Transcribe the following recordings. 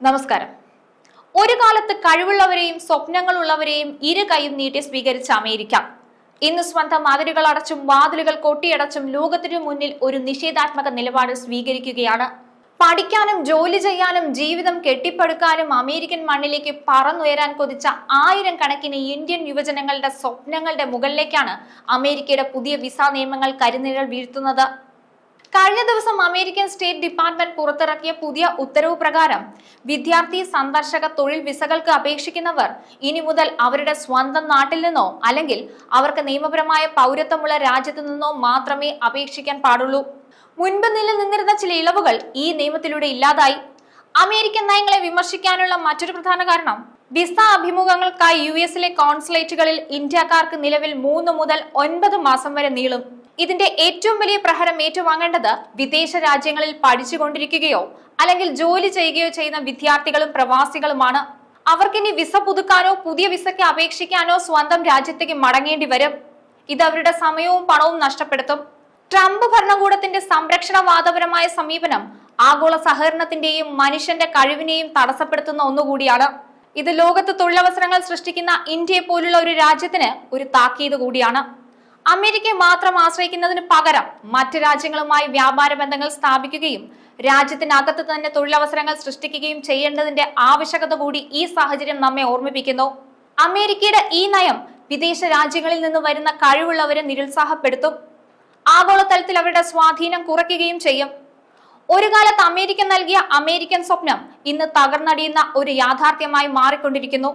നമസ്കാരം. ഒരു കാലത്ത് കഴിവുള്ളവരെയും സ്വപ്നങ്ങളുള്ളവരെയും ഇരു കൈയും നീട്ടി സ്വീകരിച്ച അമേരിക്ക ഇന്ന് സ്വന്തം അതിരുകൾ അടച്ചും വാതിലുകൾ കൊട്ടിയടച്ചും ലോകത്തിനു മുന്നിൽ ഒരു നിഷേധാത്മക നിലപാട് സ്വീകരിക്കുകയാണ്. പഠിക്കാനും ജോലി ചെയ്യാനും ജീവിതം കെട്ടിപ്പടുക്കാനും അമേരിക്കൻ മണ്ണിലേക്ക് പറന്നുയരാൻ കൊതിച്ച ആയിരക്കണക്കിന് ഇന്ത്യൻ യുവജനങ്ങളുടെ സ്വപ്നങ്ങളുടെ മുകളിലേക്കാണ് അമേരിക്കയുടെ പുതിയ വിസ നിയമങ്ങൾ കരിനിഴൽ വീഴ്ത്തുന്നത്. കഴിഞ്ഞ ദിവസം അമേരിക്കൻ സ്റ്റേറ്റ് ഡിപ്പാർട്ട്മെന്റ് പുറത്തിറക്കിയ പുതിയ ഉത്തരവ് പ്രകാരം വിദ്യാർത്ഥി സന്ദർശക തൊഴിൽ വിസകൾക്ക് അപേക്ഷിക്കുന്നവർ ഇനി മുതൽ അവരുടെ സ്വന്തം നാട്ടിൽ നിന്നോ അല്ലെങ്കിൽ അവർക്ക് നിയമപരമായ പൗരത്വമുള്ള രാജ്യത്തു നിന്നോ മാത്രമേ അപേക്ഷിക്കാൻ പാടുള്ളൂ. മുൻപ് നിലനിന്നിരുന്ന ചില ഇളവുകൾ ഈ നിയമത്തിലൂടെ ഇല്ലാതായി. അമേരിക്കൻ നയങ്ങളെ വിമർശിക്കാനുള്ള മറ്റൊരു പ്രധാന കാരണം വിസ അഭിമുഖങ്ങൾക്കായി യുഎസിലെ കോൺസുലേറ്റുകളിൽ ഇന്ത്യക്കാർക്ക് നിലവിൽ 3 മുതൽ 9 മാസം വരെ നീളും. ഇതിന്റെ ഏറ്റവും വലിയ പ്രഹരം ഏറ്റുവാങ്ങേണ്ടത് വിദേശ രാജ്യങ്ങളിൽ പഠിച്ചുകൊണ്ടിരിക്കുകയോ അല്ലെങ്കിൽ ജോലി ചെയ്യുകയോ ചെയ്യുന്ന വിദ്യാർത്ഥികളും പ്രവാസികളുമാണ്. അവർക്കിനി വിസ പുതുക്കാനോ പുതിയ വിസയ്ക്ക് അപേക്ഷിക്കാനോ സ്വന്തം രാജ്യത്തേക്ക് മടങ്ങേണ്ടി വരും. ഇത് അവരുടെ സമയവും പണവും നഷ്ടപ്പെടുത്തും. ട്രംപ് ഭരണകൂടത്തിന്റെ സംരക്ഷണവാദപരമായ സമീപനം ആഗോള സഹകരണത്തിന്റെയും മനുഷ്യന്റെ കഴിവിനെയും തടസ്സപ്പെടുത്തുന്ന ഒന്നുകൂടിയാണ്. ഇത് ലോകത്ത് തൊഴിലവസരങ്ങൾ സൃഷ്ടിക്കുന്ന ഇന്ത്യയെ പോലുള്ള ഒരു രാജ്യത്തിന് ഒരു താക്കീത് കൂടിയാണ്. അമേരിക്കയെ മാത്രം ആശ്രയിക്കുന്നതിന് പകരം മറ്റ് രാജ്യങ്ങളുമായി വ്യാപാര ബന്ധങ്ങൾ സ്ഥാപിക്കുകയും രാജ്യത്തിനകത്ത് തന്നെ തൊഴിലവസരങ്ങൾ സൃഷ്ടിക്കുകയും ചെയ്യേണ്ടതിന്റെ ആവശ്യകത കൂടി ഈ സാഹചര്യം നമ്മെ ഓർമ്മിപ്പിക്കുന്നു. അമേരിക്കയുടെ ഈ നയം വിദേശ രാജ്യങ്ങളിൽ നിന്ന് വരുന്ന കഴിവുള്ളവരെ നിരുത്സാഹപ്പെടുത്തും. ആഗോളതലത്തിൽ അവരുടെ സ്വാധീനം കുറയ്ക്കുകയും ചെയ്യും. ഒരു കാലത്ത് അമേരിക്ക നൽകിയ അമേരിക്കൻ സ്വപ്നം ഇന്ന് തകർന്നടിയുന്ന ഒരു യാഥാർത്ഥ്യമായി മാറിക്കൊണ്ടിരിക്കുന്നു.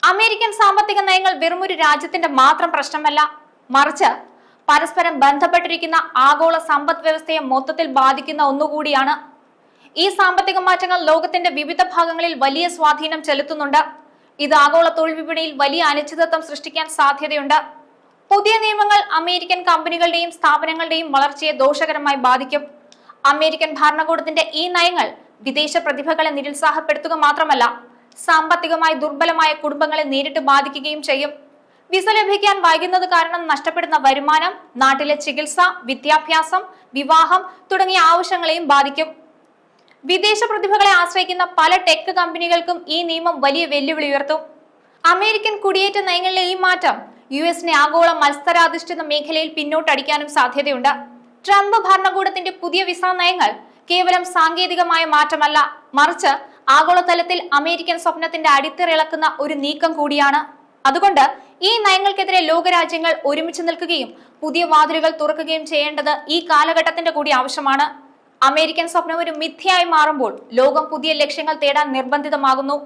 അമേരിക്കൻ സാമ്പത്തിക നയങ്ങൾ വെറുമൊരു രാജ്യത്തിന്റെ മാത്രം പ്രശ്നമല്ല, മറിച്ച് പരസ്പരം ബന്ധപ്പെട്ടിരിക്കുന്ന ആഗോള സമ്പദ് വ്യവസ്ഥയെ മൊത്തത്തിൽ ബാധിക്കുന്ന ഒന്നുകൂടിയാണ്. ഈ സാമ്പത്തിക മാറ്റങ്ങൾ ലോകത്തിന്റെ വിവിധ ഭാഗങ്ങളിൽ വലിയ സ്വാധീനം ചെലുത്തുന്നുണ്ട്. ഇത് ആഗോള തൊഴിൽ വിപണിയിൽ വലിയ അനിശ്ചിതത്വം സൃഷ്ടിക്കാൻ സാധ്യതയുണ്ട്. പുതിയ നിയമങ്ങൾ അമേരിക്കൻ കമ്പനികളുടെയും സ്ഥാപനങ്ങളുടെയും വളർച്ചയെ ദോഷകരമായി ബാധിക്കും. അമേരിക്കൻ ഭരണകൂടത്തിന്റെ ഈ നയങ്ങൾ വിദേശ പ്രതിഭകളെ നിരുത്സാഹപ്പെടുത്തുക മാത്രമല്ല, സാമ്പത്തികമായി ദുർബലമായ കുടുംബങ്ങളെ നേരിട്ട് ബാധിക്കുകയും ചെയ്യും. വിസ ലഭിക്കാൻ വൈകുന്നത് കാരണം നഷ്ടപ്പെടുന്ന വരുമാനം നാട്ടിലെ ചികിത്സ, വിദ്യാഭ്യാസം, വിവാഹം തുടങ്ങിയ ആവശ്യങ്ങളെയും ബാധിക്കും. വിദേശ പ്രതിഭകളെ ആശ്രയിക്കുന്ന പല ടെക് കമ്പനികൾക്കും ഈ നിയമം വലിയ വെല്ലുവിളി ഉയർത്തും. അമേരിക്കൻ കുടിയേറ്റ നയങ്ങളിലെ ഈ മാറ്റം യുഎസിനെ ആഗോള മത്സരാധിഷ്ഠിത മേഖലയിൽ പിന്നോട്ടടിക്കാനും സാധ്യതയുണ്ട്. ട്രംപ് ഭരണകൂടത്തിന്റെ പുതിയ വിസ നയങ്ങൾ കേവലം സാങ്കേതികമായ മാറ്റമല്ല, മറിച്ച് ആഗോളതലത്തിൽ അമേരിക്കൻ സ്വപ്നത്തിന്റെ അടിത്തറയിളക്കുന്ന ഒരു നീക്കം കൂടിയാണ്. അതുകൊണ്ട് ഈ നയങ്ങൾക്കെതിരെ ലോകരാജ്യങ്ങൾ ഒരുമിച്ച് നിൽക്കുകയും പുതിയ വാതിലുകൾ തുറക്കുകയും ചെയ്യേണ്ടത് ഈ കാലഘട്ടത്തിന്റെ കൂടി ആവശ്യമാണ്. അമേരിക്കൻ സ്വപ്നം ഒരു മിഥ്യയായി മാറുമ്പോൾ ലോകം പുതിയ ലക്ഷ്യങ്ങൾ തേടാൻ നിർബന്ധിതമാകുന്നു.